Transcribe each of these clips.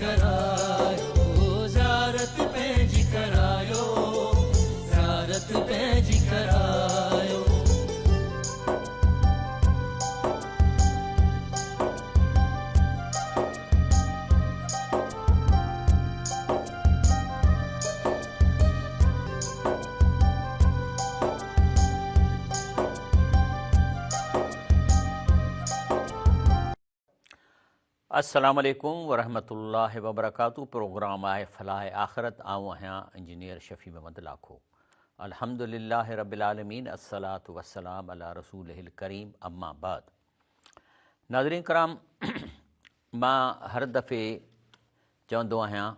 करायो ज़ियारत पंहिंजी करायो ज़ियारत पंहिंजी करायो। अस्सलाम वालेकुम वरहमतुल्लाहि वबरकातुहू। प्रोग्राम आहे फलाह आख़िरत। आऊं आहियां इंजीनियर शफ़ी मोहम्मद लाखो। अल्हम्दुलिल्लाहि रब्बिल आलमीन, अस्सलातु वस्सलाम अला रसूलिहिल करीम, अम्मा बाद। नाज़रीन कराम, मां हर दफ़े चवंदो आहियां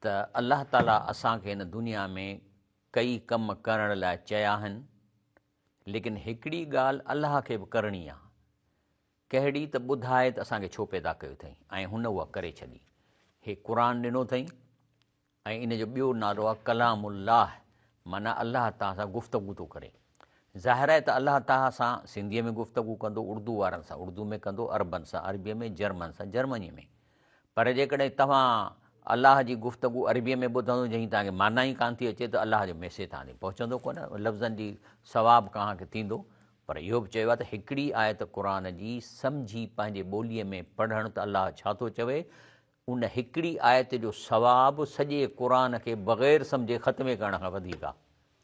त अल्लाह ताला असांखे हिन दुनिया में कई कम करण लाइ चया आहिनि, लेकिन हिकिड़ी ॻाल्हि अल्लाह खे बि करणी आहे। कहिड़ी त ॿुधाए त असांखे छो पैदा कयो अथई, ऐं हुन उहा करे छॾी। हे क़ुर ॾिनो अथई ऐं इन जो ॿियो नालो आहे कलामुल्लाह, माना अल्लाह तव्हां सां गुफ़्तगू थो करे। ज़ाहिर आहे त अल्लाह तव्हां सां सिंधीअ में गुफ़्तगू कंदो, उर्दू वारनि सां उर्दू में कंदो, अरबनि सां अरबीअ में, जर्मन सां जर्मनीअ में। पर जेकॾहिं तव्हां अल्लाह जी गुफ़्तगू अरबीअ में ॿुधंदो जंहिं तव्हांखे माना ई कान थी अचे, त अल्लाह जो मैसेज तव्हां ॾे पहुचंदो कोन, लफ़्ज़नि जी सवाबु तव्हांखे थींदो। पर इहो बि चयो आहे त हिकिड़ी आयत क़ुर जी सम्झी पंहिंजे ॿोलीअ में पढ़णु, त अल्लाह छा थो चवे, उन हिकिड़ी आयत जो सवाबु सॼे क़ुर खे बग़ैर सम्झे ख़तमे करण खां वधीक आहे।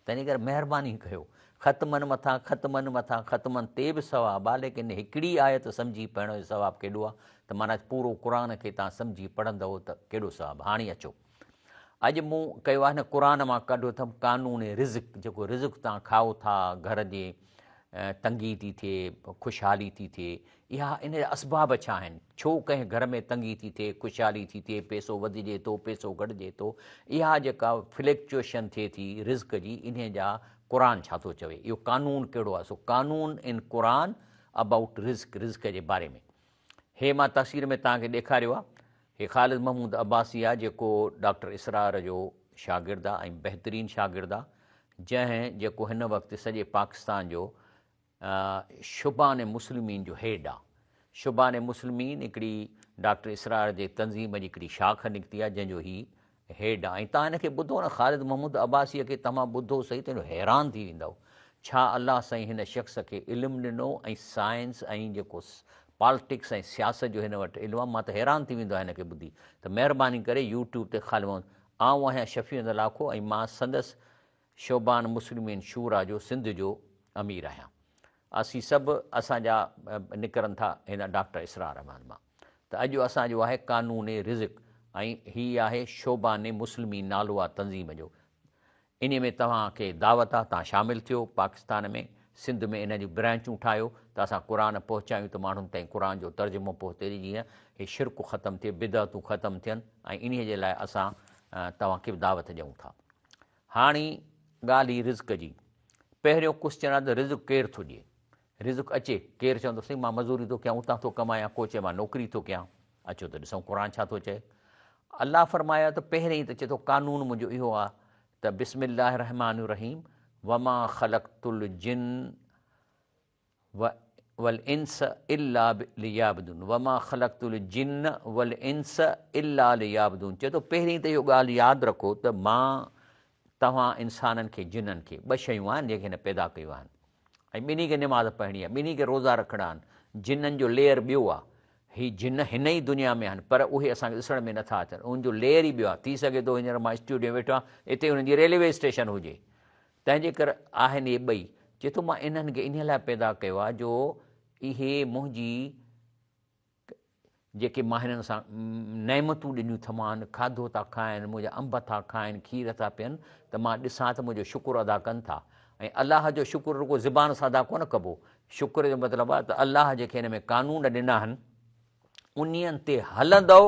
तंहिं करे महिरबानी कयो, ख़तमनि मथां ख़तमनि मथां ख़तमनि ते बि सवाबु आहे, लेकिन हिकिड़ी आयत सम्झी पढ़ण जो सवाबु केॾो आहे, त माना पूरो क़ुर खे तव्हां सम्झी पढ़ंदव त केॾो सवाबु। हाणे अचो, अॼु मूं कयो आहे हिन क़ुर मां कढियो अथमि कानून रिज़्क़। जेको रिज़्क़ तव्हां खाओ था, घर जे तंगी थी थिए, ख़ुशहाली थी थिए, इहा इन जा असबाब छा आहिनि? छो कंहिं घर में तंगी थी थिए, ख़ुशहाली थी थिए, पैसो वधिजे थो, पैसो घटिजे थो, इहा जेका फ्लैक्चुएशन थिए थी रिज़्क़ जी, इन जा क़ुर छा थो चवे? इहो कानून कहिड़ो आहे? सो कानून इन क़ुर अबाउट रिज़्क़, रिज़्क़ जे बारे में। हे मां तस्वीर में तव्हांखे ॾेखारियो आहे। हे ख़ालिद महमूद अब्बासी आहे, जेको डॉक्टर इसरार जो शागिर्दु आहे ऐं बहितरीनु शागिर्दु आहे, जेको हिन वक़्तु सॼे पाकिस्तान जो शुबान मुस्लिमीन जो हेड आहे। शुबान मुस्लिमीन हिकिड़ी डॉक्टर इसरार जे तंज़ीम जी हिकिड़ी शाख निकिती आहे, जंहिंजो ही हेड आहे। ऐं तव्हां हिनखे ॿुधो न, ख़ालिद महमूद अब्बासीअ खे तव्हां ॿुधो सही त हैरान थी वेंदव, छा अल्लाह साईं हिन शख़्स खे इल्मु ॾिनो, ऐं साइंस ऐं जेको पॉलिटिक्स ऐं सियासत जो हिन वटि इल्मु आहे। मां त हैरान थी वेंदो आहियां हिनखे ॿुधी। त महिरबानी करे यूट्यूब ते ख़ालिद महमूद, आऊं आहियां शफ़ी मोहम्मद लाखो, ऐं मां संदसि शुबान मुस्लिमीन शूरा जो सिंध जो अमीर आहियां। असीं सभु असांजा निकिरनि था हिन डॉक्टर इसरार अहमद मां। त अॼु असांजो आहे कानून रिज़्क़, ऐं हीअ आहे शोबान मुस्लिमीन, नालो आहे तंज़ीम जो। इन में तव्हांखे दावत आहे, तव्हां शामिलु थियो। पाकिस्तान में सिंध में इन जूं ब्रांचूं ठाहियो त असां क़ुर पहुचायूं त माण्हुनि ताईं क़ुर जो तर्जुमो पहुचे, जीअं हीअ शिरक ख़तमु थिए, बिदअतूं ख़तमु थियनि, ऐं इन जे लाइ असां तव्हांखे बि दावत ॾियूं था। हाणे ॻाल्हि ई रिज़्क़ जी। पहिरियों क्वेश्चन आहे त रिज़्क़ केरु थो ॾिए? रिज़्क़ अचे, केरु चवंदो साईं मां मज़ूरी थो कयां, उतां थो कमायां, को चए मां नौकिरी थो कयां। अचो त ॾिसूं क़ुर छा थो चए। अल्लाह फरमाया त पहिरियों ई त चए थो, कानून मुंहिंजो इहो आहे त बिस्मिल्लाह रहमान रहीम, वमा ख़लक़तुल जिन वल इंस इल्ला लियाबुदून, वमा ख़लक़तुल जिन वल इंस इल्ला लियाबुदून। चए थो पहिरीं त इहो ॻाल्हि यादि रखो त मां तव्हां इंसाननि खे, जिन्हनि खे, ॿ शयूं आहिनि जेके हिन पैदा कयूं आहिनि, ऐं ॿिन्ही खे निमाज़ पढ़णी आहे, ॿिन्ही खे रोज़ा रखणा आहिनि। जिन्हनि जो लेयर ॿियो आहे, हीअ जिन हिन ई दुनिया में आहिनि, पर उहे असांखे ॾिसण में नथा अचनि, उनजो लेयर ई ॿियो आहे। थी सघे थो हींअर मां स्टूडियो वेठो आहियां, हिते हुननि जी रेलवे स्टेशन हुजे, तंहिंजे करे आहिनि इहे ॿई। चए थो मां इन्हनि खे इन लाइ पैदा कयो आहे जो इहे मुंहिंजी जेके मां हिननि सां नेमतूं ॾिनियूं अथमांनि, खाधो था खाइनि, मुंहिंजा अंब था खाइनि, खीर था पीअनि, त मां ॾिसां त मुंहिंजो शुकुरु अदा कनि था। ऐं अलाह जो शुकुरु रुॻो ज़ुबान सां अदा कोन कबो। शुकुर जो मतिलबु आहे त अलाह जेके हिन में कानून ॾिना आहिनि, उन्हनि ते हलंदव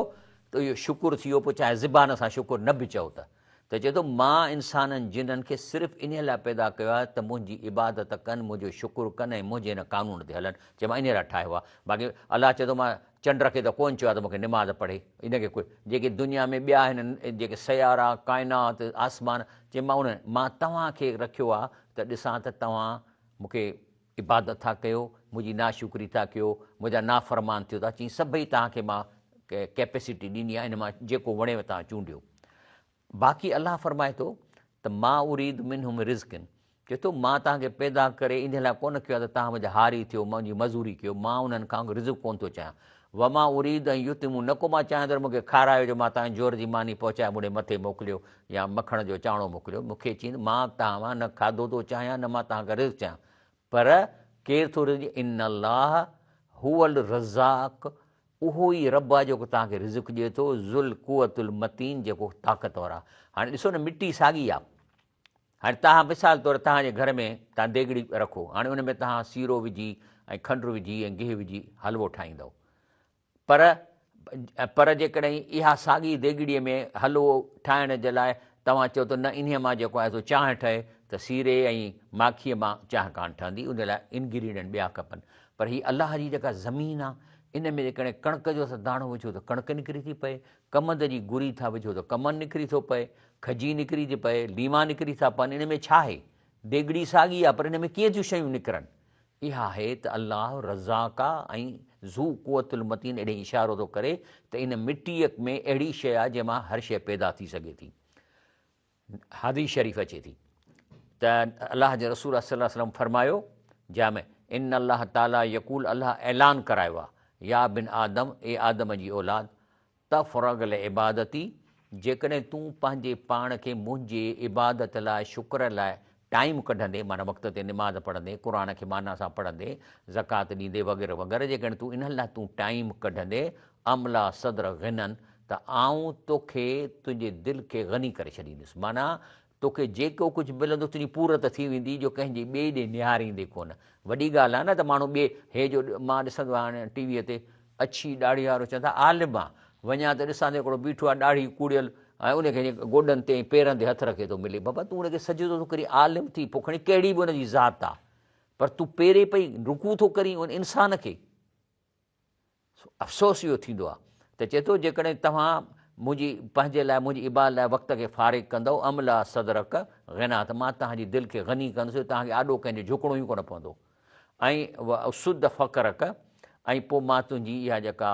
त इहो शुकुरु थी वियो, पोइ चाहे ज़ुबान सां शुकुरु न बि चओ त। त चए थो मां इंसाननि जिन्हनि खे सिर्फ़ु इन लाइ पैदा कयो आहे त मुंहिंजी इबादत कनि, मुंहिंजो शुकुरु कनि, ऐं मुंहिंजे हिन कानून ते हलनि। चए मां इन लाइ ठाहियो आहे। बाक़ी अलाह चए थो मां चंड खे त कोन चयो आहे त मूंखे निमाज़ पढ़े, इनखे कोई जेके दुनिया में ॿिया आहिनि, जेके सयारा, काइनात, आसमान, चए मां तव्हांखे रखियो आहे त ॾिसां त तव्हां मूंखे इबादत था कयो, मुंहिंजी नाशुक्री था कयो, मुंहिंजा नाफ़रमान थियो था। चई सभई तव्हांखे मां कैपेसिटी ॾिनी आहे, इन मां जेको वणेव तव्हां चूंडियो। बाक़ी अलाह फरमाए थो त मां उरीद मिनहुम रिज़्क़िन, चए थो मां तव्हांखे पैदा करे इन लाइ कोन कयो आहे त तव्हां मुंहिंजा हारी थियो, मुंहिंजी मज़ूरी कयो, मां उन्हनि खां रिज़्क़ कोन थो चाहियां। व मां उरीद ऐं युतिमूं, न को मां चाहियां त मूंखे खारायो जो मां तव्हांजे जोर जी मानी पहुचाए मुंहिंजे मथे मोकिलियो या मखण जो चाणो मोकिलियो। मूंखे चई मां तव्हां न खाधो थो चाहियां न मां तव्हांखां रिज़्क़ चाहियां, पर केरु थो रिज़्क़, इन अल्लाह हुवल रज़ाक, उहो ई रब आहे जेको तव्हांखे रिज़्क़ ॾिए थो, ज़ुल कुवतुल मतीन, जेको ताक़तवर आहे। हाणे ॾिसो न, मिटी साॻी आहे। हाणे तव्हां मिसाल तौरु तव्हांजे घर में तव्हां देगिड़ी रखो, हाणे उन में तव्हां सीरो विझी ऐं खंडु विझी ऐं गिहु विझी हलवो ठाहींदव, पर जेकॾहिं इहा साॻी देगिड़ीअ में हलवो ठाहिण जे लाइ तव्हां चओ त न इन मां जेको आहे सो चांहि ठहे, त सीरे ऐं माखीअ मां चांहि कान ठहंदी, उन लाइ इंग्रीडियंट ॿिया खपनि। पर हीअ अलाह जी जेका ज़मीन आहे, इन में जेकॾहिं कणिक जो असां दाणो विझो त कणिक निकिरी थी पए, कमंद जी गुरी था विझो त कमंद निकिरी थो पए, खजी निकिरी थी पए, लीमा निकिरी था पवनि। इन में छा आहे? देगिड़ी साॻी आहे, पर इन में कीअं थियूं शयूं निकिरनि? इहा आहे त अलाह रज़ाक आहे ऐं ज़ू कुवतुल मतीन एॾे इशारो थो करे त इन मिटीअ में अहिड़ी शइ आहे जंहिंमां हर शइ पैदा थी सघे थी। हदीस शरीफ़ अचे थी त अलाह जे रसूल सल्लल्लाहु अलैहि वसल्लम फरमायो, जंहिंमें इन अलाह ताला यकूल, अलाह ऐलान करायो आहे, या बिन आदम, ए आदम जी औलाद, त फ़ुरगल इबादती, जेकॾहिं तूं पंहिंजे पाण खे मुंहिंजे इबादत लाइ, शुक्र लाइ टाइम कढंदे, माना वक़्त ते निमाज़ पढ़ंदे, क़ुर खे माना सां पढ़ंदे, ज़कात ॾींदे वग़ैरह वग़ैरह, जेकॾहिं तूं इन लाइ तूं टाइम कढंदे, अमला सदर ग़िनन, त आऊं तोखे तुंहिंजे दिलि खे ग़नी करे छॾींदुसि। माना तोखे जेको कुझु मिलंदो तुंहिंजी पूरत थी वेंदी, जो कंहिंजे ॿिए ॾे निहारींदे कोन। वॾी ॻाल्हि आहे न त माण्हू ॿिए हे जो मां ॾिसंदो आहियां हाणे टीवीअ ते अछी ॾाढ़ी वारो चवंदा आलिम आहे, वञा त ॾिसां त हिकिड़ो बीठो आहे ॾाढ़ी कूड़ियल ऐं उनखे गोॾनि ते पेरनि ते हथ रखे थो मिले। बाबा तूं उनखे सजदो थो करी आलिम थी, पोइ खणी कहिड़ी बि उनजी ज़ात आहे, पर तूं पेरे पई रुकू थो करी उन इंसान खे। अफ़सोस इहो थींदो आहे त चए थो जेकॾहिं तव्हां मुंहिंजी पंहिंजे लाइ मुंहिंजी इबाद लाइ वक़्त खे फ़ारिग़ कंदव, अमला सदरक ग़िना, त मां तव्हांजी दिलि खे ग़नी कंदुसि, तव्हांखे आॾो कंहिंजो झुकणो ई कोन पवंदो। ऐं सुद फ़क़रक, ऐं पोइ मां तुंहिंजी इहा जेका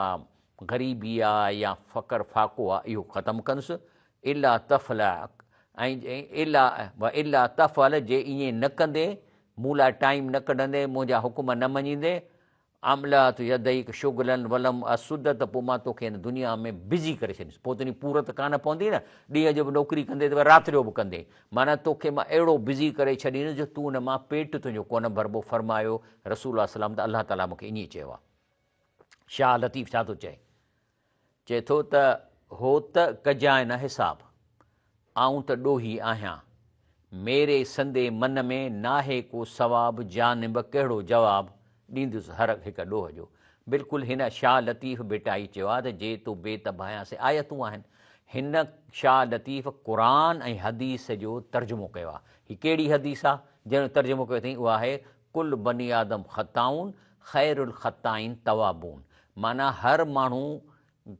ग़रीबी आहे या फ़क़्रु फ़ाक़ो आहे इहो ख़तमु कंदुसि। इला तफ़ल, ऐं इला तफ़ल, जे ईअं न कंदे, मूं लाइ टाइम न कढंदे, मुंहिंजा हुकुम न मञींदे, अमला तु यदई शुगलन वलम असुद, त पोइ मां तोखे हिन दुनिया में बिज़ी करे छॾींदुसि। पोइ तुंहिंजी पूरत कान पवंदी न, ॾींहं जो बि नौकिरी कंदे त राति जो बि कंदे, माना तोखे मां अहिड़ो बिज़ी करे छॾींदुसि जो तूं हुन मां पेट तुंहिंजो कोन भरबो। फरमायो रसूल सलाम त अलाह ताला मूंखे ईअं चयो आहे। शाह लतीफ़ छा थो चए? चए थो त हो त कजांइ न हिसाबु, आऊं त ॾोही आहियां, मेरे संदे मन में नाहे को सवाबु, जानिब कहिड़ो जवाबु ॾींदुसि हर हिकु ॾोह जो। बिल्कुलु हिन शाह लतीफ़ बेटाई चयो आहे त जे तो बेतबायां से आयतूं आहिनि। हिन शाह लतीफ़ क़ुरान ऐं हदीस जो तर्जुमो कयो आहे। हीअ कहिड़ी हदीस आहे जंहिंजो तर्जुमो कयो अथई? उहा आहे कुल बनी आदम ख़ताउन ख़ैरुल ख़ताइन तवाबून, माना हर माण्हू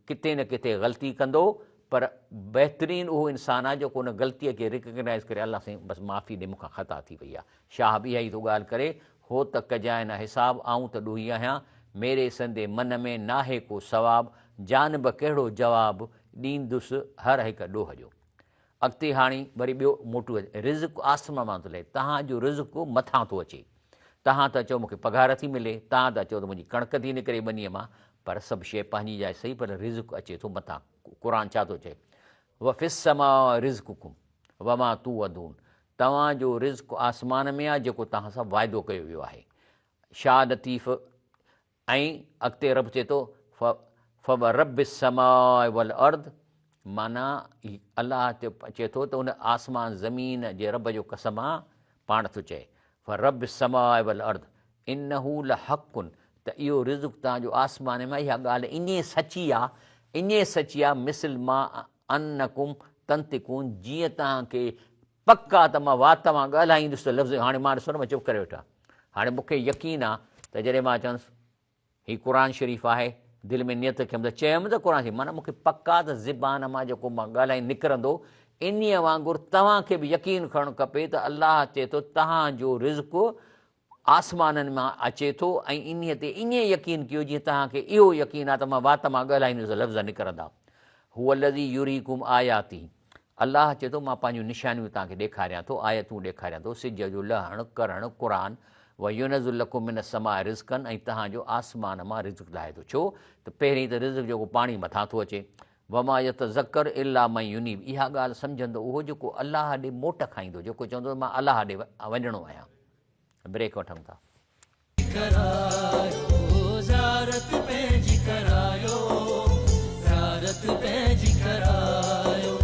किथे न किथे ग़लती कंदो, पर बहितरीनु उहो इंसानु आहे जेको उन ग़लतीअ खे रिकग्नाइज़ करे अलाह साईं बसि माफ़ी ॾे, मूंखां ख़ता थी वई आहे। शाह बि इहा ई थो ॻाल्हि करे, हो त कजांइ न हिसाबु, आऊं त ॾोही आहियां, मेरे संदे मन में नाहे को सवाबु, जानिब कहिड़ो जवाबु ॾींदुसि हर हिकु ॾोह जो। अॻिते हाणे वरी ॿियो मोटू रिज़्क़ आसमान मां थो लहे, तव्हांजो रिज़्क़ मथां थो अचे। तव्हां त चओ मूंखे पघार थी मिले, तव्हां त चओ त मुंहिंजी कणिक थी निकिरे ॿनीअ मां, पर सभु शइ पंहिंजी जाइ सही, पर रिज़्क़ अचे थो मथां। क़ुर छा थो चए? व फिस्समा रिज़्क़ुकुम वमा तूअदून, तव्हांजो रिज़्क़ आसमान में आहे जेको तव्हां सां वाइदो कयो वियो आहे। शाह लतीफ़ ऐं अॻिते रब चए थो फ़ब रब समाए वल अर्द, माना अलाह चए थो त उन आसमान ज़मीन जे रब जो कसम आहे। पाण थो चए फ़रब समाए वल अर्द इन्नहू लहक़ुन, त इहो रिज़्क़ तव्हांजो आसमान में, इहा ॻाल्हि ईअं सची आहे, ईअं सची आहे मिसल मां अनकुम तंतिकुन, जीअं तव्हांखे पक आहे त मां वात मां ॻाल्हाईंदुसि त लफ़्ज़। हाणे मां ॾिसो न, मां चुप करे वेठा, हाणे मूंखे यकीन आहे त जॾहिं मां चवंदुसि हीउ क़ुर शरीफ़ आहे, दिलि में नियत कयमि त चयमि त क़ुर शरीफ़, माना मूंखे पक आहे त ज़बान मां जेको मां ॻाल्हाई निकिरंदो। इन्हीअ वांगुरु तव्हांखे बि यकीन करणु खपे त अलाह चए थो तव्हांजो रिज़्क़ आसमाननि मां अचे थो ऐं इन्हीअ ते ईअं यकीन कयो जीअं तव्हांखे इहो यकीन आहे त मां वात मां ॻाल्हाईंदुसि लफ़्ज़ निकिरंदा। हूअ लज़ी युरीकुम आयाती, अलाह चए थो मां पंहिंजूं निशानियूं तव्हांखे ॾेखारियां थो, आयतूं ॾेखारियां थो, सिज जो लहणु करणु क़ुरान व युनज़िलु लकुम मिन समाए रिज़्क़न, ऐं तव्हांजो आसमान मां रिज़्क़ लाहे थो। छो त पहिरीं त रिज़्क़ जेको पाणी मथां थो अचे, वमा यतज़क्कर इल्ला मन युनीब, इहा ॻाल्हि सम्झंदो उहो जेको अलाह ॾे मोट खाईंदो, जेको चवंदो मां अलाह ॾे वञिणो आहियां। ब्रेक वठूं था। करायो ज़ारत पंहिंजी करायो, ज़ारत पंहिंजी करायो।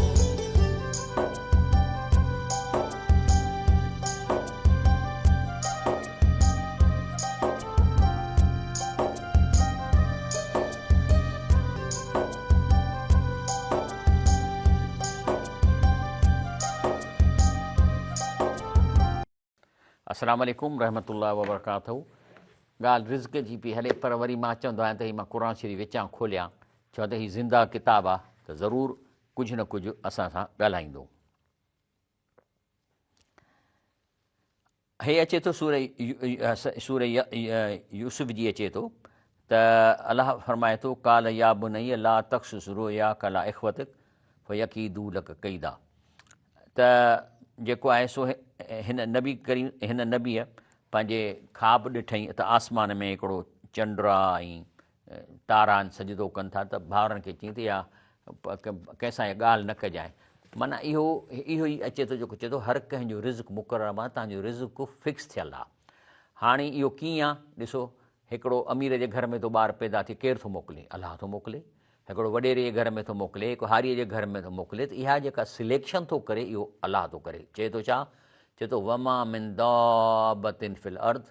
अस्सलामु अलैकुम रहमतुल्लाहि व बरकातहू। ॻाल्हि रिज़्क़ जी पई हले, पर वरी मां चवंदो आहियां त हीअ मां क़ुरान शरीफ़ विचां खोलियां, छो त हीअ ज़िंदा किताबु आहे त ज़रूरु कुझु न कुझु असां सां ॻाल्हाईंदो। हे अचे थो सूर यूसुफ जी अचे थो त अलाह फरमाए थो काल या बुनैया ला तक़्सुस रुया कला इख़्वतिक फयकीदू लक क़ैदा। त जेको आहे सो हिन नबीअ पंहिंजे ख़्वाब ॾिठईं त आसमान में हिकिड़ो चंड ऐं तारा आहिनि सजदो कनि था, त भाउरनि खे चयईं त या कंहिंसां इहा ॻाल्हि न कजांइ। माना इहो ई अचे थो जेको चए थो हर कंहिंजो रिज़्क़ मुक़ररु आहे, तव्हांजो रिज़्क़ फिक्स थियलु आहे। हाणे इहो कीअं आहे ॾिसो, हिकिड़ो अमीर जे घर में थो ॿारु पैदा थिए, केरु थो मोकिले? अलाह थो मोकिले। हिकिड़ो वॾेरे जे घर में थो मोकिले, हिकु हारीअ जे घर में थो मोकिले, त इहा जेका सिलेक्शन थो करे इहो अलाह थो करे। चए थो छा? चए थो वमा मिन दाबतिन फिल अर्द,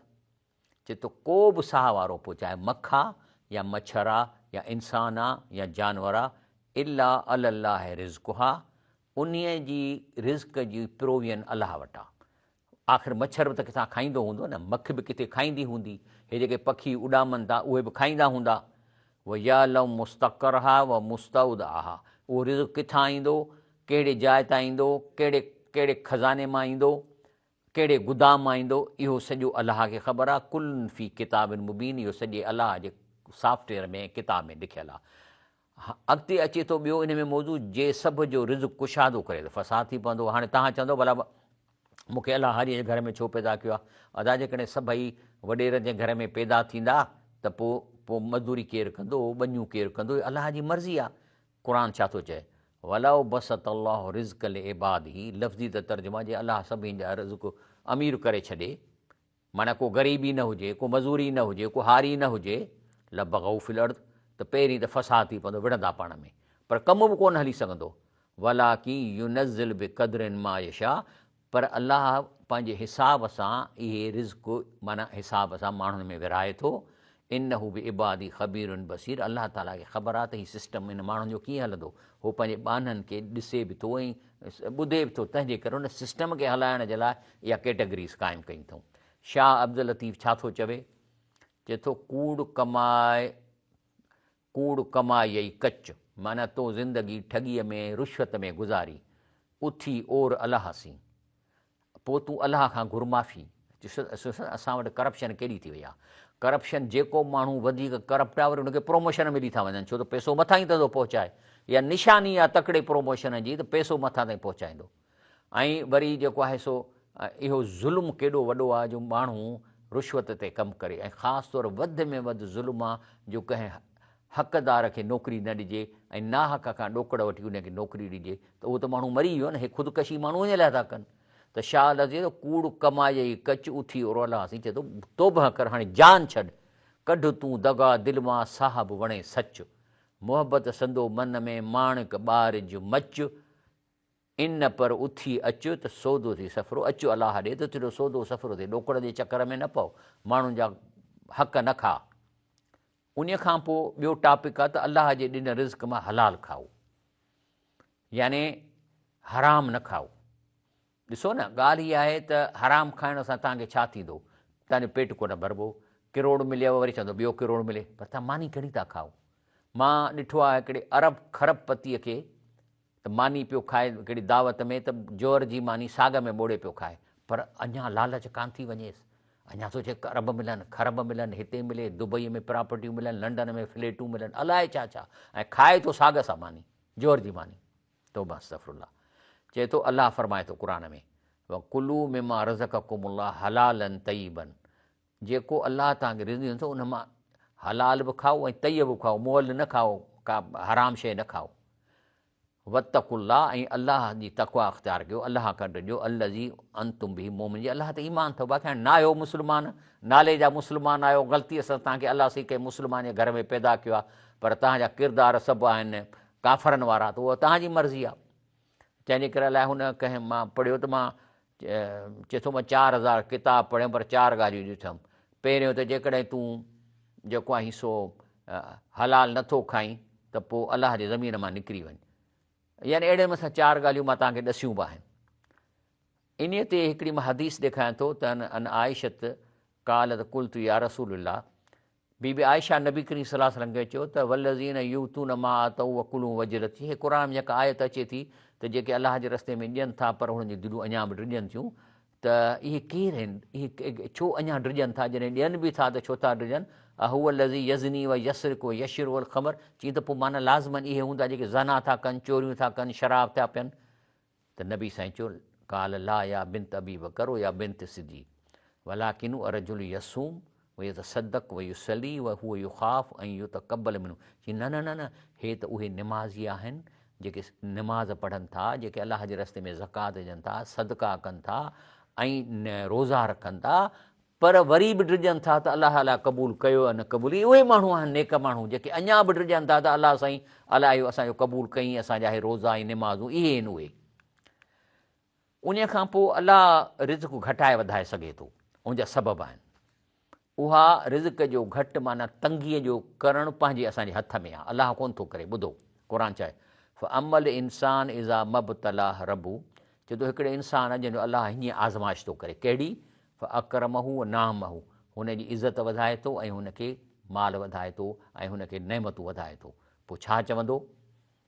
चए थो को बि साह वारो पोइ चाहे मख आहे या मच्छर आहे या इंसानु आहे या जानवर आहे, इला अलाह रिज़्क़ुहा, उन्हीअ जी रिज़्क़ जी प्रोवियन अलाह वटि आहे। आख़िर मच्छर बि त किथां खाईंदो हूंदो न, मख बि किथे खाईंदी हूंदी, हे जेके पखी उॾामनि था उहे बि खाईंदा हूंदा। व या लव मुस्तक़र हा व मुस्तउद हा, उहो रिज़्क़ किथां ईंदो, कहिड़े जाइ तां ईंदो, कहिड़े खज़ाने मां ईंदो, कहिड़े गुदाम मां ईंदो, इहो सॼो अलाह खे ख़बर आहे। कुल फ़ी किताबिन मुबीन, इहो सॼे अलाह जे सॉफ्टवेयर में किताब में लिखियलु आहे। अॻिते अचे थो ॿियो इन में मौज़ू, जे सभ जो रिज़्क़ कुशादो करे त फ़साद थी पवंदो। हाणे तव्हां चवंदो भला मूंखे अलाह हारीअ जे घर में छो पैदा कयो आहे? अदा जेकॾहिं सभई वॾेरनि जे घर में पैदा थींदा त पोइ मज़दूरी केरु कंदो, ॿनियूं केरु कंदो? अलाह जी मर्ज़ी आहे। क़ुरान छा थो चए? वलाउ बसत अल्लाह रिज़्क़ लिइबाद ही, लफ़्ज़ी त तर्जुमा जे अलाह सभिनि जा रिज़्क़ अमीर करे छॾे, माना को ग़रीबी न हुजे, को मज़ूरी न हुजे, को हारी न हुजे, लबग़ौ फिल अर्द, त पहिरीं त फ़साद थी पवंदो, विढ़ंदा पाण में, पर कमु बि कोन हली सघंदो। वलाकी युनज़िल बिक़द्रिन मा यशा, पर अलाह पंहिंजे हिसाब सां इहे रिज़्क़ माना हिसाब सां माण्हुनि में विरहाए थो। इन्नहू बि इबादी ख़बीरुन बसीर, अलाह ताला खे ख़बर आहे त हीउ सिस्टम इन माण्हुनि जो कीअं हलंदो। उहो पंहिंजे ॿाननि खे ॾिसे बि थो ऐं ॿुधे बि थो, तंहिंजे करे उन सिस्टम खे हलाइण जे लाइ इहा कैटेगरीज़ क़ाइमु कई अथऊं। शाह अब्दुल लतीफ़ छा थो चवे? चए थो कूड़ कमाई कच, माना तो ज़िंदगी ठॻीअ में रुश्वत में गुज़ारी, उथी ओर अलाह सी, पोइ तूं अलाह खां घुर माफ़ी। असां वटि करप्शन केॾी थी वई आहे। करप्शन, जेको माण्हू वधीक करप्ट आहे वरी हुनखे प्रोमोशन मिली था वञनि, छो त पैसो मथां ई थो पहुचाए। इहा निशानी आहे तकिड़े प्रोमोशन जी, त पैसो मथां ताईं पहुचाईंदो। ऐं वरी जेको आहे सो इहो ज़ुल्म केॾो वॾो आहे जो माण्हू रुश्वत ते कमु करे, ऐं ख़ासि तौरु वधि में वधि ज़ुल्म आहे जो कंहिं हक़दार खे नौकिरी न ॾिजे ऐं नाहक़ खां ॾोकड़ वठी उनखे नौकिरी ॾिजे, त उहो त माण्हू मरी वियो न। हे ख़ुदकशी माण्हू इन लाइ था कनि। त शाह लॻे थो कूड़ कमाई कच उथी और अलाह सी, चए थो तौबह कर, हाणे जान छॾ, कढ तूं दगा दिलि मां, साहब वणे सच, मोहबत संदो मन में माणिक ॿारिज मच, इन पर उथी अचु त सौदो थी सफ़रो, अचु अलाह ॾे त तुंहिंजो सौदो सफ़रो थिए, ॾोकड़ जे चकर में न पओ, माण्हुनि जा हक़ न खा। उन खां पोइ ॿियो टॉपिक आहे त अलाह जे ॾिन रिज़्क़ मां हलाल खाओ, याने हराम न खाओ। ॾिसो न, ॻाल्हि इहा आहे त हराम खाइण सां तव्हांखे छा थींदो? तव्हांजो पेट कोन भरबो। किरोड़ मिलियव वरी चवंदो ॿियो किरोड़ मिले, पर तव्हां मानी घणी था खाओ। मां ॾिठो आहे हिकिड़े अरब खरब पतीअ खे त मानी पियो खाए हिकिड़ी दावत में, त जोर जी मानी साग में ॿोड़े पियो खाए, पर अञा लालच कान थी वञेसि। अञा सोचे अरब मिलनि, खरब मिलनि, हिते मिले, दुबई में प्रॉपर्टियूं मिलनि, लंडन में फ्लैटूं मिलनि, अलाए छा छा, ऐं खाए थो साग सां मानी, जोर जी मानी। तौबा अस्तग़फिरुल्लाह। चए थो अलाह फरमाए थो क़ुर में, कुलू मिमा रज़क़कुमुल्लाह हलालन तय्यिबन, जेको अलाह तव्हांखे रिज़्क़ ॾींदो उन मां हलाल बि खाओ ऐं तय्यब बि खाओ, मुअल न खाओ, का हराम शइ न खाओ। वत्तकुल्लाह, ऐं अलाह जी तक़वा अख़्तियार कयो, अलाह खां ॾिजो, अल्लज़ी अंतुम बिही मुमिन, अलाह ते ईमान अथव। बाक़ी हाणे न आहियो मुस्लमान, नाले जा मुस्लमान आहियो, ग़लतीअ सां तव्हांखे अलाह सी कंहिं मुस्लमान जे घर में पैदा कयो आहे, पर तव्हांजा किरदार सभु आहिनि काफ़रनि वारा, त उहा तव्हांजी मर्ज़ी आहे। जंहिंजे करे अलाए हुन कंहिं मां पढ़ियो त मां चए थो मां 4000 किताब पढ़ियुमि, पर 4 ॻाल्हियूं ॾिठमि। पहिरियों त जेकॾहिं तूं जेको आहे सो हलाल नथो खाईं त पोइ अलाह जे ज़मीन मां निकिरी वञु, यानी अहिड़े मथां 4 ॻाल्हियूं मां तव्हांखे ॾसियूं बि आहिनि। इन ते हिकिड़ी मां हदीस ॾेखारियां थो त अन आयशत कालत कुल्तु या रसूलल्लाह, बीबी आयशा नबी करीम सल्लल्लाहु अलैहि वसल्लम खे चयो त वल्लज़ीन यूतून मा अतऊ वकुलू वजरत, हे क़ुर में जेका आयत अचे थी त जेके अलाह जे रस्ते में ॾियनि था पर हुननि जी दिलूं अञा बि ड्रिजनि थियूं, त इहे केरु आहिनि, इहे छो अञा ड्रिजनि था, जॾहिं ॾियनि बि था त छो था ड्रिजनि। अहूअ लज़ी यज़नी व यसरिक व यशर वल ख़मर, चई त पोइ माना लाज़मन इहे हूंदा जेके ज़ना था कनि, चोरियूं था कनि, शराब था पियनि। त नबी साईं चयो काल ला या बिनत अबी बकर या बिनत सिद्दीक़ वलाकिनु अर्जुल यसूम व यतसद्दक़ व युसली व हुव युख़ाफ़ ऐं युतक़ब्बल मिन्हु, चई न न न न, हे त उहे निमाज़ी आहिनि जेके निमाज़ पढ़नि था, जेके अलाह जे रस्ते में ज़कात ॾियनि था, सदका कनि था ऐं रोज़ा रखनि था, पर वरी बि ड्रिजनि था त अलाह अलाह क़बूल कयो या न क़बूल। उहे माण्हू आहिनि नेक माण्हू जेके अञा बि ड्रिजनि था त अलाह साईं अलाह इहो असांजो क़बूल कईं, असांजा हे रोज़ा ऐं निमाज़ूं, इहे आहिनि उहे। उन खां पोइ अलाह रिज़्क़ घटाए वधाए सघे थो, उनजा सबब आहिनि। उहा रिज़्क़ जो घटि माना तंगीअ जो करणु पंहिंजे असांजे हथ में आहे, अलाह कोन थो करे। ॿुधो क़ुर चए फ़अमल इंसान इज़ा मबतलाह रबू, चए थो हिकिड़े इंसान आहे जंहिंजो अलाह हीअं आज़माइश थो करे, कहिड़ी फ़अकरमहू नामहू, हुनजी इज़त वधाए थो ऐं हुनखे माल वधाए थो ऐं हुनखे नेमतूं वधाए थो, पोइ छा चवंदो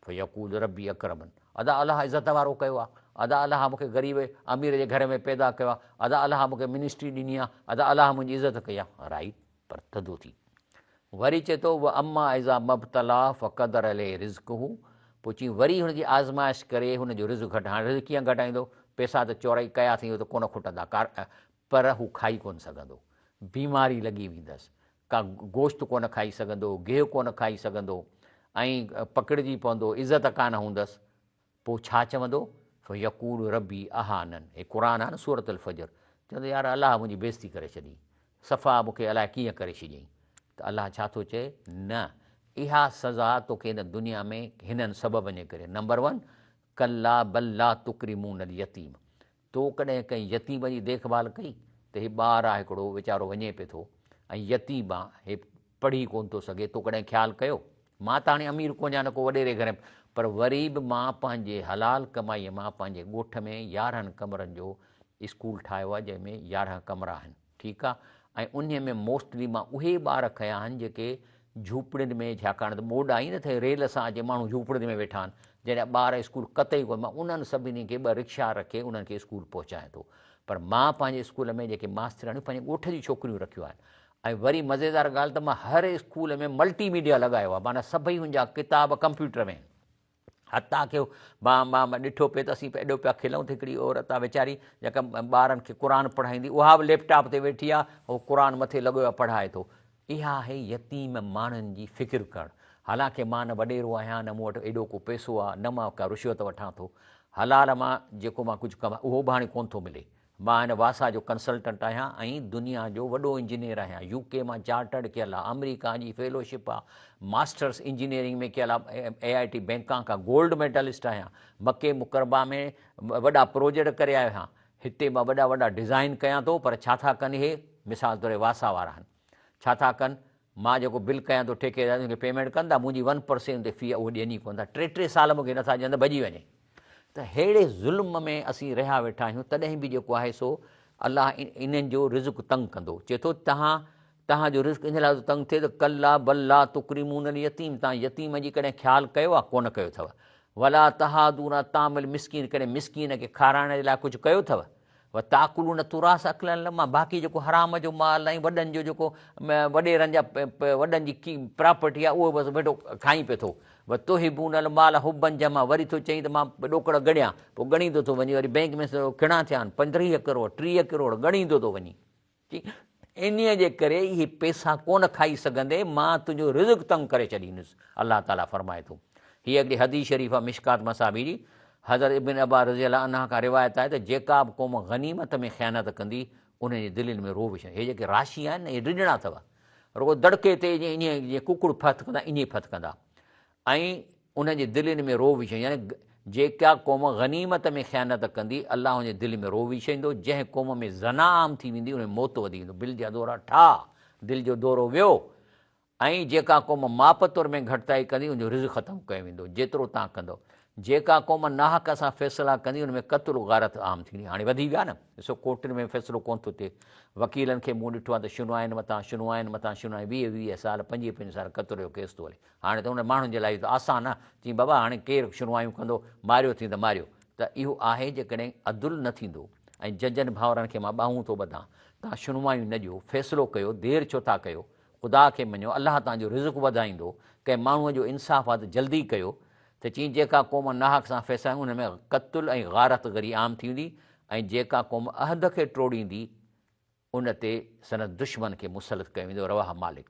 फ़यक़ूल रबी अकरमन, अदा अलाह इज़त वारो कयो आहे, अदा अलाह मूंखे ग़रीब अमीर जे घर में पैदा कयो आहे, अदा अलाह मूंखे मिनिस्ट्री ॾिनी आहे, अदा अलाह मुंहिंजी इज़त कई आहे, राइट, पर थधो थी। वरी चए थो व अम्मा इज़ा मबतला फ़क़दर अले रिज़्क़हू, पोइ चई वरी हुनजी आज़माइश करे हुनजो रिज़्क़ घटि। हाणे रिज़्क़ कीअं घटाईंदो, पैसा त चौराई कया थी त कोन खुटंदा, पर हू खाई कोन सघंदो, बीमारी लॻी वेंदसि, का गोश्त कोन खाई सघंदो, गिहु कोन खाई सघंदो ऐं पकिड़िजी पवंदो, इज़त कान हूंदसि। पोइ छा चवंदो फ़यक़ूल रबी अहानन, हे क़ुर आहे न सूरत अल फजर, चवंदो यार अलाह मुंहिंजी बेइज़ती करे छॾी, सफ़ा मूंखे अलाए कीअं करे छॾियईं। त अलाह छा थो चए, न, इहा सज़ा तोखे हिन दुनिया में हिननि सबबनि जे करे। नंबर 1 कल्ला बल्ला तुकरिमून अल यतीम, तो कॾहिं कंहिं यतीम जी देखभाल कई त हे ॿारु आहे हिकिड़ो वीचारो वञे पियो थो ऐं यतीम आहे, हे पढ़ी कोन थो सघे, तो कॾहिं ख़्यालु कयो। मां त हाणे अमीर कोन या न को वॾेरे घर में, पर वरी बि मां पंहिंजे हलाल कमाईअ मां पंहिंजे ॻोठ में 11 कमरनि जो स्कूल ठाहियो आहे, जंहिंमें 11 कमरा आहिनि, ठीकु आहे। ऐं उन में मोस्टली मां उहे ॿार खया आहिनि जेके झूपड़ियुनि में, छाकाणि त ॿोॾ आई न थिए रेल सां अचे, माण्हू झूपड़ियुनि में वेठा आहिनि, जॾहिं ॿार स्कूल कतई कोन, मां उन्हनि सभिनी खे 2 रिक्शा रखे उन्हनि खे स्कूल पहुचाए थो। पर मां पंहिंजे स्कूल में जेके मास्तराणियूं पंहिंजे ॻोठ जी छोकिरियूं रखियूं आहिनि। ऐं वरी मज़ेदार ॻाल्हि त मां हर स्कूल में मल्टीमीडिया लॻायो आहे, माना सभई मुंहिंजा किताब कंप्यूटर में, हता की मां ॾिठो पिए त असीं एॾो पिया खिलऊं त हिकिड़ी औरत आहे वीचारी जेका ॿारनि खे क़ुर पढ़ाईंदी, उहा बि लैपटॉप ते वेठी आहे, उहो क़ुर मथे लॻो आहे पढ़ाए थो। इहा आहे यतीम माण्हुनि जी फ़िकिर करणु। हालांकि मां न वॾेरो आहियां, न मूं वटि एॾो को पैसो आहे, न मां का रुश्वत वठां थो, हलाल मां जेको मां कुझु कमां उहो बि हाणे कोन थो मिले। मां हिन वासा जो कंसल्टेंट आहियां ऐं दुनिया जो वॾो इंजीनियर आहियां, UK मां चार्टर्ड कयल आहे, अमेरिका जी फेलोशिप आहे, मास्टर्स इंजीनियरिंग में कयल आहे, AIT बैंकाक खां गोल्ड मेडलिस्ट आहियां, मके मुकरमा में वॾा प्रोजेक्ट करे आयो आहियां, हिते मां वॾा वॾा डिज़ाइन कयां थो। पर छा था कनि इहे, मिसाल तौर वासा वारा आहिनि, छा था कनि, मां जेको बिल कयां थो ठेकेदार खे पेमेंट कंदा, मुंहिंजी 1% ते फ़ी उहो ॾियणी कोन था, 3 साल मूंखे नथा ॾियनि, भॼी वञे। त अहिड़े ज़ुल्म में असीं रहिया वेठा आहियूं, तॾहिं बि जेको आहे सो अलाह इन्हनि जो रिज़्क़ तंग कंदो। चए थो तव्हांजो रिज़्क़ इन लाइ तंग थिए त कल्ला बल्ला तुकरिमून अल यतीम, तव्हां यतीम जी कॾहिं ख़्यालु कयो आहे, कोन कयो अथव। वला तहादून तामिल मिसकीन, कॾहिं मिसकीन खे खाराइण जे लाइ कुझु कयो अथव। ताकुलून तुरास अकलनि लमा, बाक़ी जेको हराम जो माल ऐं वॾनि जो जेको वॾेरनि जा वॾनि जी प्रॉपर्टी आहे उहो बसि वेठो खाई पियो थो। तोहिबून माल हुबनि जमा, वरी थो चई त मां ॾोकड़ ॻणियां, पोइ ॻणींदो थो वञी, वरी बैंक में खिणा थिया आहिनि 35 करोड़ 30 करोड़ ॻणींदो थो वञी। इन्हीअ जे करे इहे पैसा कोन खाई सघंदे, मां तुंहिंजो रिज़्क़ तंग करे छॾींदुसि, अलाह ताला फरमाए थो। हीअ हिकिड़ी हदीस शरीफ़ आहे मिशकात मसाबी जी, हज़रत इब्न अब्बास रज़ी अल्लाह अन्हु खां रिवायत आहे त जेका बि क़ौम गनीमत में ख़यानत कंदी उनजी दिलनि में रोब विझंदी। हे जेके राशी आहिनि न, इहे रिजणा अथव, रुगो दड़के ते जीअं कुकुड़ फत कंदा ईअं फत कंदा, ऐं उनजे दिलनि में रोब विझंदी। यानी जेका क़ौम गनीमत में ख़यानत कंदी अलाह उनजे दिलि में रोब विझंदो। जंहिं क़ौम में ज़ना आम थी वेंदी उन में मौत वधी वेंदो, दिलि जा दौरा ठाह, दिलि जो दौरो वियो। ऐं जेका क़ौम माप तौर में घटिताई कंदी उनजो रिज़्क़ ख़तमु कयो वेंदो, जेतिरो तव्हां कंदो। जेका क़ौम नाहक सां फ़ैसिला कंदी उन में क़त्ल गारत आम थींदी। हाणे वधी विया न, ॾिसो कोर्टुनि में फ़ैसिलो कोन थो थिए, वकीलनि खे मूं ॾिठो आहे त शुनवाइनि मथां शुनवाइनि मथां शुनवाइ 20-20 साल 25-25 साल क़त्ल जो केस थो हले। हाणे त उन माण्हुनि जे लाइ त आसान आहे, चई बाबा हाणे केरु शुनवायूं कंदो, मारियो थी त मारियो। त इहो आहे जेकॾहिं अदुल न थींदो, ऐं जजनि भाउरनि खे मां ॿाहूं थो ॿधां, तव्हां शुनवायूं न ॾियो, फ़ैसिलो कयो, देरि छो था कयो, ख़ुदा खे मञो, अलाह तव्हांजो रिज़्क़ वधाईंदो। कंहिं माण्हूअ जो इंसाफ़ आहे त जल्दी कयो। त चई जेका क़ौम नाहक सां फ़ैसिला उन में क़त्ल ऐं गारत गरी आम थी वेंदी, ऐं जेका क़ौम अहद खे टोड़ींदी उन ते संदसि दुश्मन खे मुसलत कयो वेंदो। रवाह मालिक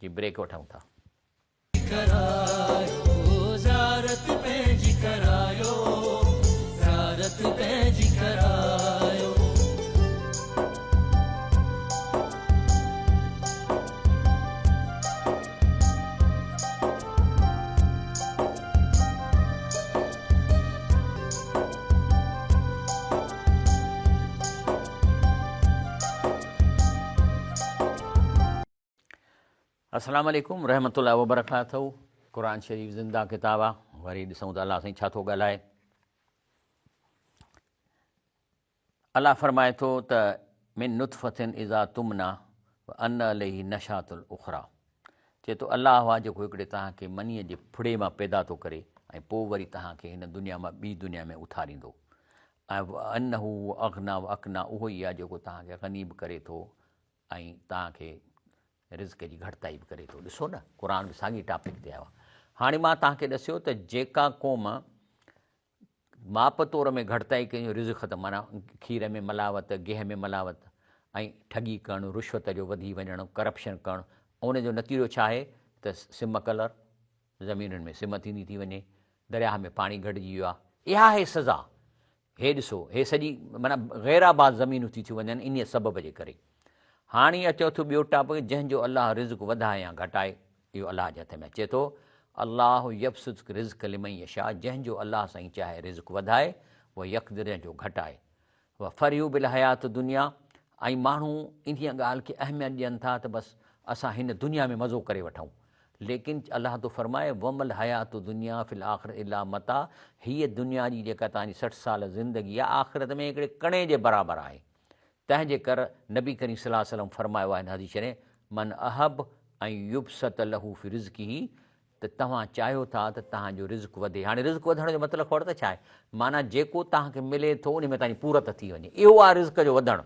जी। ब्रेक वठूं था। अस्सलाम वालेकुम रहमतुल्लाहि व बरकातहू। क़ुरान शरीफ़ ज़िंदा किताब आहे, वरी ॾिसूं त अलाह साईं छा थो ॻाल्हाए। अलाह फरमाए थो त मिन नुतफ़तिन इज़ा तुमना व अन अलैहि नशातुल उख़रा। चए थो अलाह आहे जेको हिकिड़े तव्हांखे मनीअ जे फुड़े मां पैदा थो करे ऐं पोइ वरी तव्हांखे हिन दुनिया मां ॿी दुनिया में उथारींदो। ऐं अनहू अगना व अकना, उहो ई आहे जेको तव्हांखे गनी बि करे थो ऐं तव्हांखे रिज़्क़ जी घटिताई बि करे थो। ॾिसो न, क़ुरान बि साॻी टॉपिक ते आयो आहे। हाणे मां तव्हांखे ॾसियो त जेका क़ौम माप तौर में घटिताई कयूं रिज़्क़ ख़तमु, माना खीर में मिलावट, गेह में मिलावट, ऐं ठगी करणु, रुश्वत जो वधी वञणु, करप्शन करणु, ऐं उनजो नतीजो छा आहे त सिम कलर, ज़मीनुनि में सिम थींदी थी वञे, दरिया में पाणी घटिजी वियो आहे। इहा आहे सज़ा। हे ॾिसो, हे सॼी माना गैराबाद ज़मीनूं थी थियूं वञनि इन सबब जे करे। हाणे अचो थो ॿियो टॉपिक, जंहिंजो अलाह रिज़्क़ वधाए या घटाए, इहो अलाह जे हथ में अचे थो। अलाह यब्सुत रिज़्क़ लिमन यशा, जंहिंजो अलाह साईं चाहे रिज़्क़ वधाए, उहो यकदिर जो घटाए। व फरियू बिल हयात दुनिया, ऐं माण्हू इन ॻाल्हि खे अहमियत ॾियनि था त बसि असां हिन दुनिया में मज़ो करे वठूं। लेकिन अलाह तो फरमाए वमल हयात दुनिया फिल आख़िर इला मता, हीअ दुनिया जी जेका तव्हांजी 60 साल ज़िंदगी आहे आख़िरत में हिकिड़े कणे जे बराबरि आहे। तंहिंजे करे नबी करीम सल्लल्लाहु अलैहि वसल्लम फरमायो आहे हिन हदीस में, मन अहब ऐं युबसत लहू फी रिज़्क़िही, त तव्हां चाहियो था त तव्हांजो रिज़्क़ वधे। हाणे रिज़्क़ वधण जो मतिलबु ख़बर त छा आहे, माना जेको तव्हांखे मिले थो उन में तव्हांजी पूरत थी वञे, इहो आहे रिज़्क़ जो वधणु।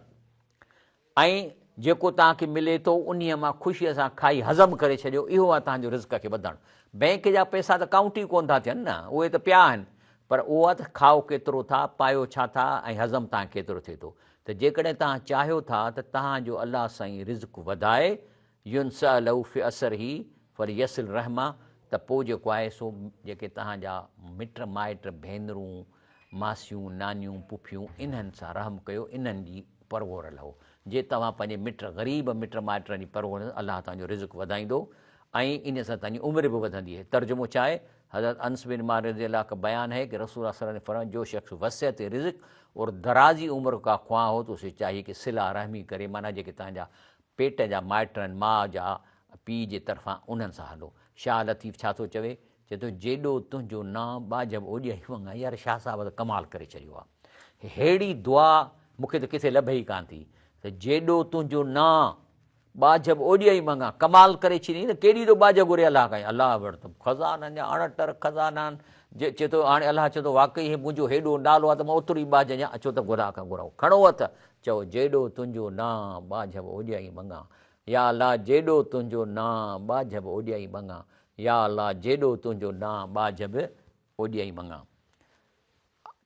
ऐं जेको तव्हांखे मिले थो उन मां ख़ुशीअ सां खाई हज़म करे छॾियो, इहो आहे तव्हांजो रिज़्क़ खे वधणु। बैंक जा पैसा त काउंट ई कोन था थियनि न, उहे त पिया आहिनि, पर उहो आहे त खाओ केतिरो था, पायो छा था, ऐं हज़म तव्हां केतिरो थिए थो। त जेकॾहिं तव्हां चाहियो था त तव्हांजो अलाह साईं रिज़्क़ वधाए, युनसा लहू फी असर ही वरी यसिल रहमा, त पोइ जेको आहे सो जेके तव्हांजा मिट माइट भेनरूं मासियूं नानियूं पुफियूं इन्हनि सां रहम कयो, इन्हनि जी परवोर लहो। जे तव्हां पंहिंजे मिट ग़रीब मिट माइटनि जी परवोर, अलाह तव्हांजो रिज़्क़ वधाईंदो ऐं इन सां तव्हांजी उमिरि बि वधंदी है। तर्जुमो छा आहे, हज़रत अनस बिन मालिक रज़ियल्लाहु का बयान है कि रसूल सल्लल्लाहु अलैहि वसल्लम ने फरमाया, जो शख्स वसियत रिज़्क़ और दराज़ी उम्र का ख्वाह हो तो उसे चाहिए कि सिला रहमी करे, माना जेके तव्हांजा पेट जा माइट आहिनि, माउ जा पीउ जे तरफ़ां उन्हनि सां हलो। शाह लतीफ़ छा थो चवे, चए थो जेॾो तुंहिंजो नाम बाजब ओॼ वंगा। यार शाह साहिब त कमाल करे छॾियो आहे। अहिड़ी दुआ मूंखे त किथे लभे ई कान थी, त जेॾो तुंहिंजो नाम बाजब ओॾिया ई मंगा कमाल करे छॾी त केॾी थो बाज घुरे अलाह खां अलाह वटि त खज़ाननि जा अणटर खज़ाना आहिनि जे चए थो हाणे अलाह चए थो वाक़ई मुंहिंजो हेॾो नालो आहे त मां ओतिरो ई बाज अञा अचो त घुरा खां घुराओ खणो हथ चओ जेॾो तुंहिंजो नाम बाजब ओॾिया ई मंगा या अलाह जेॾो तुंहिंजो नाम बाजब ओॾिया ई मंगा या अलाह जेॾो तुंहिंजो नाम बाजब ओॾिया ई मंगा।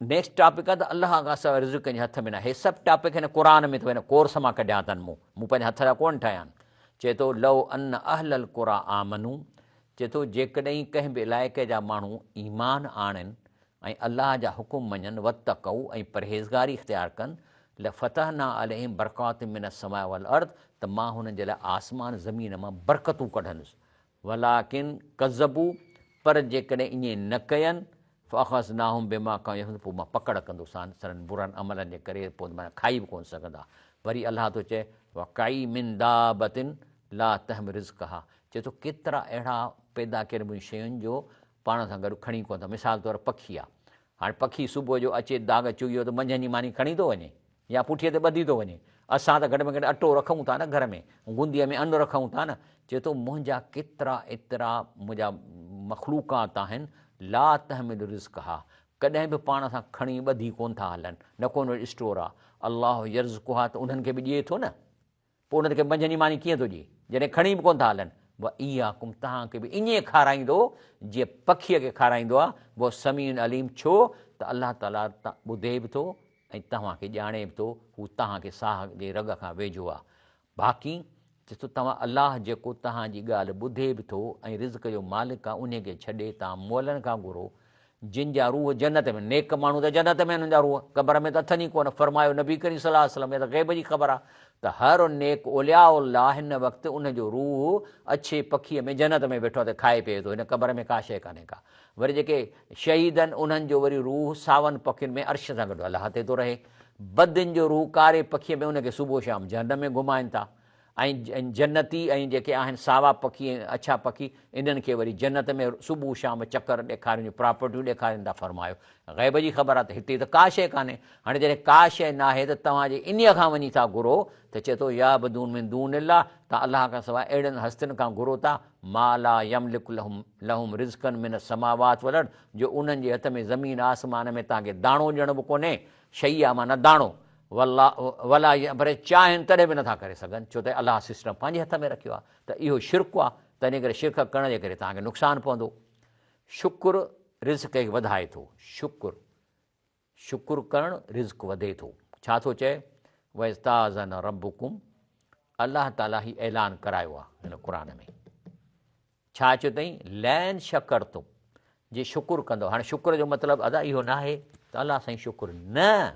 नेक्स्ट टॉपिक आहे त अलाह खां सवाइ रिज़्क़ कंहिंजे हथ में न आहे। सभु टॉपिक हिन क़ुर में थो हिन कोर्स मां कढिया अथनि मूं पंहिंजे हथ जा कोन ठाहिया आहिनि। चए थो लव अन अहलल क़ुर आमनू चए थो जेकॾहिं कंहिं बि इलाइक़े जा माण्हू ईमान आणनि ऐं अलाह जा हुकुम मञनि वतक़ऊ ऐं परहेज़गारी इख़्तियार कनि ल फ़तहना अलैहिम बरक़ात मिन अस्समाइ वल अर्द त मां हुननि जे लाइ आसमान ज़मीन मां बरक़तूं कढंदुसि वलाकिन कज़बू पर जेकॾहिं ईअं न कयनि फ़अख़ज़नाहुम बिमा कानू पोइ मां पकड़ कंदुसि सननि बुरनि अमलनि जे करे पोइ माना खाई बि कोन सघंदा। वरी अलाह थो चए वकाई मिन दाबतिन ला तहम रिज़्क़हा चए थो केतिरा अहिड़ा पैदा कयल मुंहिंजी शयुनि जो पाण सां गॾु खणी कोन था। मिसाल तौरु पखी आहे हाणे पखी सुबुह जो अचे दाग चुगियो त मंझंदि जी मानी खणी थो वञे या पुठीअ ते ॿधी थो वञे। असां त घटि में घटि अटो रखूं था न घर में गुंदीअ में अन्न रखूं था न। चए थो मुंहिंजा केतिरा एतिरा मुंहिंजा मख़लूक़ात आहिनि ला तहमिल रिज़्क़हा कॾहिं बि पाण सां खणी ॿधी कोन था हलनि न कोन वटि स्टोर आहे। अलाह यर्ज़ुकुहा त उन्हनि खे बि ॾिए थो न पोइ उन्हनि खे मंझंदि जी मानी कीअं थो ॾिए जॾहिं खणी बि कोन था हलनि। व इहा कुम तव्हांखे बि ईअं खाराईंदो जीअं पखीअ खे खाराईंदो आहे वो समीन अलीम छो त अलाह ताला ॿुधे बि थो ऐं तव्हांखे ॼाणे बि थो हू तव्हांखे साह जे रग खां वेझो आहे। बाक़ी चए थो तव्हां अलाह जेको तव्हांजी ॻाल्हि ॿुधे बि थो ऐं रिज़्क़ जो मालिक आहे उन खे छॾे तव्हां मुअलनि खां घुरो जिन जा रूह जन्नत में नेक माण्हू त जन्नत में आहिनि हुन जा रूह क़बर में त अथनि ई कोन। फरमायो नबी करीम सल्लल्लाहु अलैहि वसल्लम में त ग़ैब जी ख़बर आहे त हर नेक ओलिया उल्लाह हिन वक़्तु उनजो रूह अच्छे पखीअ में जन्नत में वेठो आहे त खाए पिए थो हिन क़बर में का शइ कान्हे का। वरी जेके शहीद आहिनि उन्हनि जो वरी रूह सावनि पखियुनि में अर्श सां गॾु अलाह ते थो रहे। बदियुनि जो रूह कारे पखीअ में उनखे सुबुह शाम जहन्नम में घुमाइनि था ऐं जन्नती ऐं जेके आहिनि सावा पखी ऐं अछा पखी इन्हनि खे वरी जन्नत में सुबुह शाम चकर ॾेखारियूं प्रॉपर्टियूं ॾेखारीनि था। फरमायो ग़ैब जी ख़बर आहे त हिते त का शइ कान्हे। हाणे जॾहिं का शइ न आहे त तव्हांजे इन्हीअ खां वञी था घुरो त चए थो या बदून में दून अलाह तव्हां अलाह खां सवाइ अहिड़नि हस्तियुनि खां घुरो था माला यमलिक लहुम रिज़्क़न मिन समावात वल अर्द जो उन्हनि जे हथ में ज़मीन आसमान में तव्हांखे दाणो ॾियणो बि कोन्हे शई आहे माना दाणो वला पर चाहिनि तॾहिं बि नथा करे सघनि छो त अलाह सिस्टम पंहिंजे हथ में रखियो आहे त इहो शिरक आहे। त इन करे शिरक करण जे करे तव्हांखे नुक़सानु पवंदो। शुकुर रिज़्क़ खे वधाए थो शुकुर करणु रिज़्क़ वधे थो। छा थो चए वस्ताज़न रब्बुकुम अलाह ताला ही ऐलान करायो आहे हिन क़ुर में। छा चयो अथई लैन शकर तुम जे शुकुर कंदो। हाणे शुकुर जो मतिलबु अदा इहो न आहे त अलाह साईं शुकुर न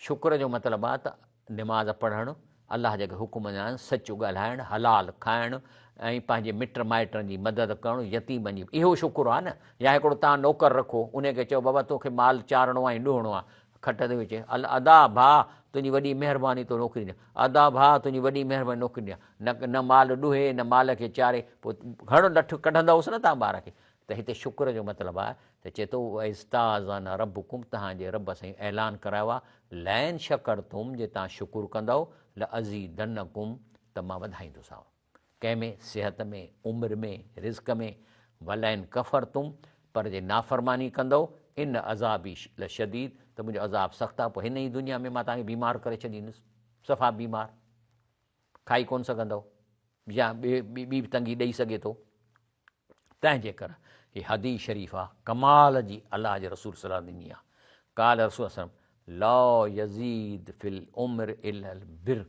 शुकुर जो मतिलबु आहे त निमाज़ पढ़णु अलाह जेके हुकुम आहिनि सचु ॻाल्हाइणु हलाल खाइणु ऐं पंहिंजे मिट माइटनि जी मदद करणु यतीमनि जी इहो शुकुर आहे न। या हिकिड़ो तव्हां नौकर रखो उनखे चओ बाबा तोखे माल चारणो आहे ऐं ॾोहणो आहे खट ते विझे अदा भाउ तुंहिंजी वॾी महिरबानी तो नौकिरी ॾियां अदा भाउ तुंहिंजी वॾी महिरबानी नौकिरी ॾियां न माल ॾुहे न माल खे चारे पोइ घणो लठु कढंदवसि न तव्हां ॿार खे। त हिते शुक्र जो मतिलबु आहे त चए थो इस्ताज़ान रब्बुकुम तव्हांजे रब साईं ऐलान करायो आहे लैन शकर तुम जे तव्हां शुकुर कंदव ल अज़ीदन्नकुम त मां वधाईंदोसांव कंहिंमें सिहत में उमिरि में रिज़्क़ में वलैन कफ़र तुम पर जे नाफ़रमानी कंदव इन अज़ाबी ल शदीद त मुंहिंजो अज़ाब सख़्तु आहे। पोइ हिन ई दुनिया में मां तव्हांखे बीमार करे छॾींदुसि सफ़ा बीमार खाई कोन सघंदव या ॿी बि तंगी ॾेई सघे थो। तंहिंजे करे हीअ हदीस शरीफ़ आहे कमाल जी अलाह जे रसूल सलाह ॾिनी आहे। काल रसूल सलाम ला यज़ीद फिल उम्र इल्लल बिर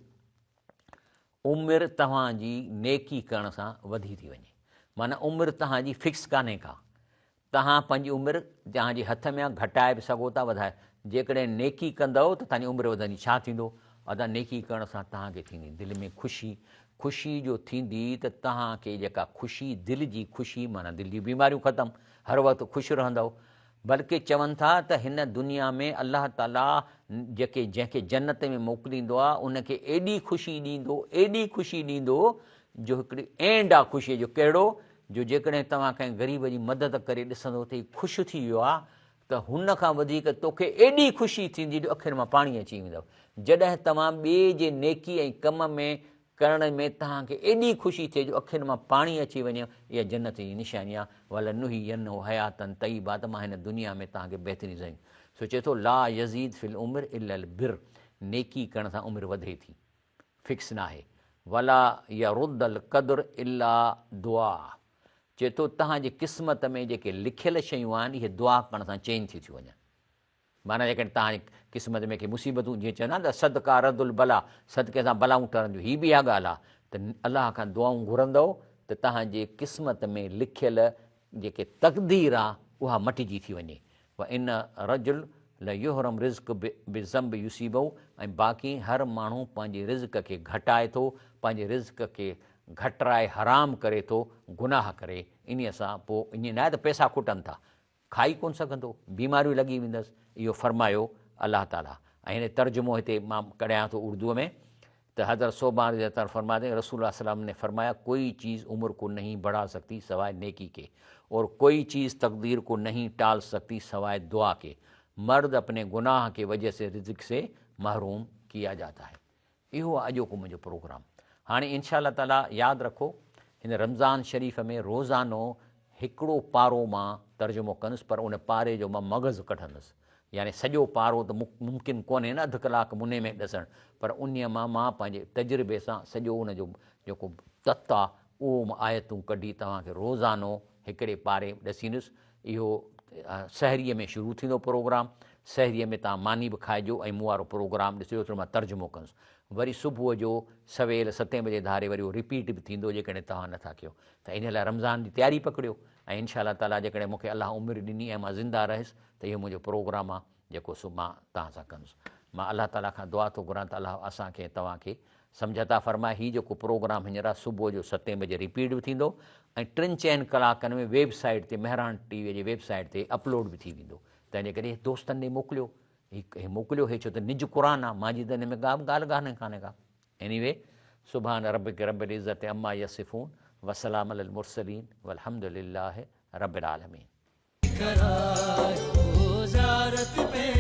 उमिरि तव्हांजी नेकी करण सां वधी थी वञे माना उमिरि तव्हांजी फिक्स कान्हे का तव्हां पंहिंजी उमिरि तव्हांजे हथ में आहे घटाए बि सघो था वधाए जेकॾहिं नेकी कंदव त तव्हांजी उमिरि वधंदी। छा थींदो अदा नेकी करण सां तव्हांखे थींदी दिलि में ख़ुशी जो थींदी त तव्हांखे जेका ख़ुशी दिलि जी ख़ुशी माना दिलि जी बीमारियूं ख़तमु हर वक़्तु ख़ुशि रहंदव। बल्कि चवनि था त हिन दुनिया में अलाह ताला जंहिंखे जन्नत में मोकिलींदो आहे उनखे एॾी ख़ुशी ॾींदो जो हिकिड़ी एंड आहे ख़ुशीअ जो कहिड़ो जो जेकॾहिं तव्हां कंहिं ग़रीब जी मदद करे ॾिसंदो त ख़ुशि थी वियो आहे त हुन खां वधीक तोखे एॾी ख़ुशी थींदी जो अखियुनि मां पाणी अची वेंदव। जॾहिं तव्हां ॿिए जे नेकी ऐं कम में करण में तव्हांखे एॾी ख़ुशी थिए जो अखियुनि मां पाणी अची वञे, इहा जन्नत जी निशानी आहे। वल नुही यनो हयातन तईबा, त मां हिन दुनिया में तव्हांखे बहितरीन ज़िंदगी। सो चए थो ला यज़ीद फिल उमिर इल्लल बिर, नेकी करण सां उमिरि वधे थी, फिक्स न आहे। वला यरुद्दल क़द्र इल्ला दुआ, चए थो तव्हांजी क़िस्मत में जेके लिखियल शयूं आहिनि इहे दुआ करण सां चेंज थी वञनि। माना जेकॾहिं तव्हांजी क़िस्मत में के मुसीबतूं, जीअं चवंदा आहिनि त सदका रदुल बला, सदके सां बलाऊं टरंदियूं, हीअ बि इहा ॻाल्हि आहे त अलाह खां दुआऊं घुरंदव त तव्हांजे क़िस्मत में लिखियल जेके तक़दीर आहे उहा मटिजी थी वञे। व इन रजुल ल युहरम रिज़्क़ बिज़म्ब युसीबहू, ऐं बाक़ी हर माण्हू पंहिंजे रिज़्क़ खे घटाए थो, पंहिंजे रिज़्क़ खे घटराए हराम करे थो, गुनाह करे। इन सां पोइ ईअं न आहे त पैसा खुटनि था, खाई कोन सघंदो, बीमारियूं लॻी वेंदसि, इहो फरमायो अलाह ताला। ऐं हिन तर्जुमो हिते मां कढियां थो उर्दूअ में त हज़रत सोबान रज़ी अल्लाह फरमाते हैं, रसूल सल्लल्लाहु अलैहि वसल्लम ने फरमाया, कोई चीज़ उम्र को नहीं बढ़ा सकती सवाए नेकी के, और कोई चीज़ तकदीर को नहीं टाल सकती सवाए दुआ के। मर्द अपने गुनाह के वजह से रिज़्क़ से महरूम किया जाता है। इहो आहे अॼोको मुंहिंजो प्रोग्राम। हाणे इंशा अल्लाह ताला यादि रखो, हिन रमज़ान शरीफ़ में रोज़ानो हिकिड़ो पारो मां तर्जुमो कंदुसि, पर उन पारे जो मां मग़ज़ कढंदुसि। यानी सॼो पारो त मुमकिन कोन्हे न अधु कलाक मुने में ॾसणु, पर उन मां पंहिंजे तजुर्बे सां सॼो उनजो जेको तत्व आहे उहो आयतूं कढी तव्हांखे रोज़ानो हिकिड़े पारे ॾसींदुसि। इहो सहरीअ में शुरू थींदो प्रोग्राम, सहरीअ में तव्हां मानी बि खाइजो ऐं मूं वारो प्रोग्राम ॾिसिजो, त मां तर्जुमो कंदुसि। वरी सुबुह जो सवेल 7 बजे धारे वरी उहो रिपीट बि थींदो जेकॾहिं तव्हां नथा कयो त। इन लाइ रमज़ान जी तयारी पकड़ियो, ऐं इंशा अल्लाह ताला जेकॾहिं मूंखे अलाह उमिरि ॾिनी ऐं मां ज़िंदा रहियुसि त इहो मुंहिंजो प्रोग्राम आहे जेको मां तव्हां सां कंदुसि। मां अलाह ताला खां दुआ थो घुरां त अलाह असांखे तव्हांखे सम्झता फ़रमाए। हीउ जेको प्रोग्राम हींअर आहे सुबुह जो 7 बजे रिपीट बि थींदो, ऐं 3-4 कलाकनि में वेबसाइट ते, मेहरान टीवीअ जी वेबसाइट ते अपलोड बि थी वेंदो। तंहिंजे करे दोस्तनि ॾे मोकिलियो, हीउ मोकिलियो, हे छो त निज क़ुर आहे, मुंहिंजी त हिन में ॻाल्हि कान्हे का। एनीवे, सुभान रब्बिक रब्बिल इज़्ज़ति अम्मा यसिफ़ून, वसलाम अलल मुरसलीन, वल्हम्दुलिल्लाहि रब्बिल आलमीन। करायो ज़ारत पे